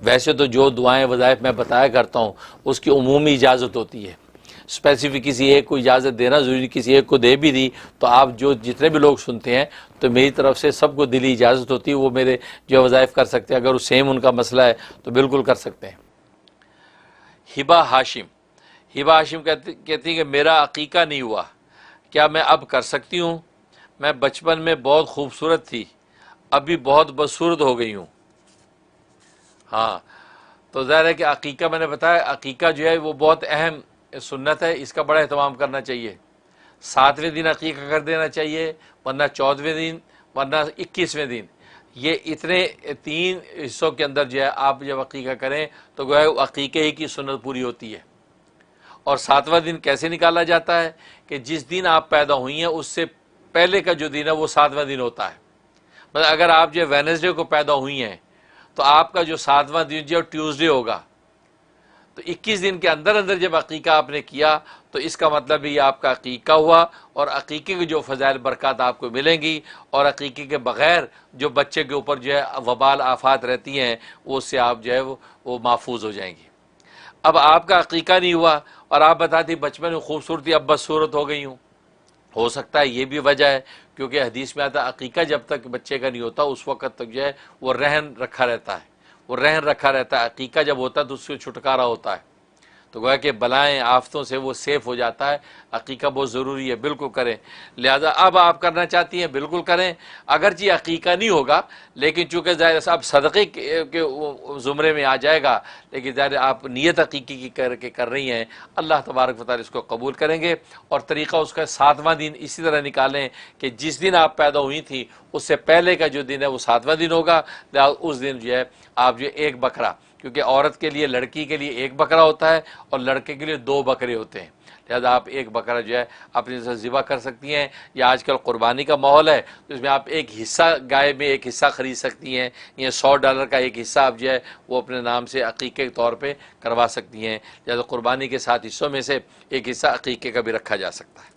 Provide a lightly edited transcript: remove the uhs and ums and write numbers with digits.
ویسے تو جو دعائیں وظائف میں بتایا کرتا ہوں اس کی عمومی اجازت ہوتی ہے، اسپیسیفک کسی ایک کو اجازت دینا ضروری نہیں، کسی ایک کو دے بھی دی تو آپ جو جتنے بھی لوگ سنتے ہیں تو میری طرف سے سب کو دلی اجازت ہوتی ہے، وہ میرے جو وظائف کر سکتے ہیں، اگر وہ سیم ان کا مسئلہ ہے تو بالکل کر سکتے ہیں۔ ہبا ہاشم کہتی ہیں کہ میرا عقیقہ نہیں ہوا، کیا میں اب کر سکتی ہوں؟ میں بچپن میں بہت خوبصورت تھی، ابھی بہت بدصورت ہو گئی ہوں۔ ہاں تو ظاہر ہے کہ عقیقہ میں نے بتایا، عقیقہ جو ہے وہ بہت اہم سنت ہے، اس کا بڑا اہتمام کرنا چاہیے۔ 7ویں دن عقیقہ کر دینا چاہیے، ورنہ 14ویں دن، ورنہ 21ویں دن۔ یہ اتنے 3 حصوں کے اندر جو ہے آپ جب عقیقہ کریں تو گویا عقیقے ہی کی سنت پوری ہوتی ہے۔ اور 7واں دن کیسے نکالا جاتا ہے کہ جس دن آپ پیدا ہوئی ہیں اس سے پہلے کا جو دن ہے وہ 7واں دن ہوتا ہے۔ مطلب اگر آپ جو وینسڈے کو پیدا ہوئی ہیں تو آپ کا جو 7واں دن جو ٹیوزڈے ہوگا، تو 21 دن کے اندر اندر جب عقیقہ آپ نے کیا تو اس کا مطلب یہ آپ کا عقیقہ ہوا، اور عقیقے کی جو فضائل برکات آپ کو ملیں گی، اور عقیقے کے بغیر جو بچے کے اوپر جو ہے وبال آفات رہتی ہیں وہ اس سے آپ جو ہے وہ محفوظ ہو جائیں گی۔ اب آپ کا عقیقہ نہیں ہوا اور آپ بتاتی بچپن میں خوبصورتی اب بدصورت ہو گئی ہوں، ہو سکتا ہے یہ بھی وجہ ہے، کیونکہ حدیث میں آتا ہے عقیقہ جب تک بچے کا نہیں ہوتا اس وقت تک جو ہے وہ رہن رکھا رہتا ہے، عقیقہ جب ہوتا ہے تو اس سے چھٹکارا ہوتا ہے، تو گویا کہ بلائیں آفتوں سے وہ سیف ہو جاتا ہے۔ عقیقہ بہت ضروری ہے، بالکل کریں۔ لہذا اب آپ کرنا چاہتی ہیں بالکل کریں، اگرچہ عقیقہ نہیں ہوگا لیکن چونکہ ظاہر اب صدقے کے زمرے میں آ جائے گا، لیکن ظاہر آپ نیت عقیقے کی کر رہی ہیں، اللہ تبارک و تعالی اس کو قبول کریں گے۔ اور طریقہ اس کا 7واں دن اسی طرح نکالیں کہ جس دن آپ پیدا ہوئی تھی اس سے پہلے کا جو دن ہے وہ 7واں دن ہوگا، اس دن جو ہے آپ جو ایک بکرا، کیونکہ عورت کے لیے لڑکی کے لیے ایک بکرا ہوتا ہے اور لڑکے کے لیے 2 بکرے ہوتے ہیں، لہذا آپ ایک بکرا جو ہے اپنی سے ذبح کر سکتی ہیں، یا آج کل قربانی کا ماحول ہے تو اس میں آپ ایک حصہ گائے میں ایک حصہ خرید سکتی ہیں، یا $100 کا ایک حصہ آپ جو ہے وہ اپنے نام سے عقیقے کے طور پہ کروا سکتی ہیں، لہذا قربانی کے 7 حصوں میں سے ایک حصہ عقیقے کا بھی رکھا جا سکتا ہے۔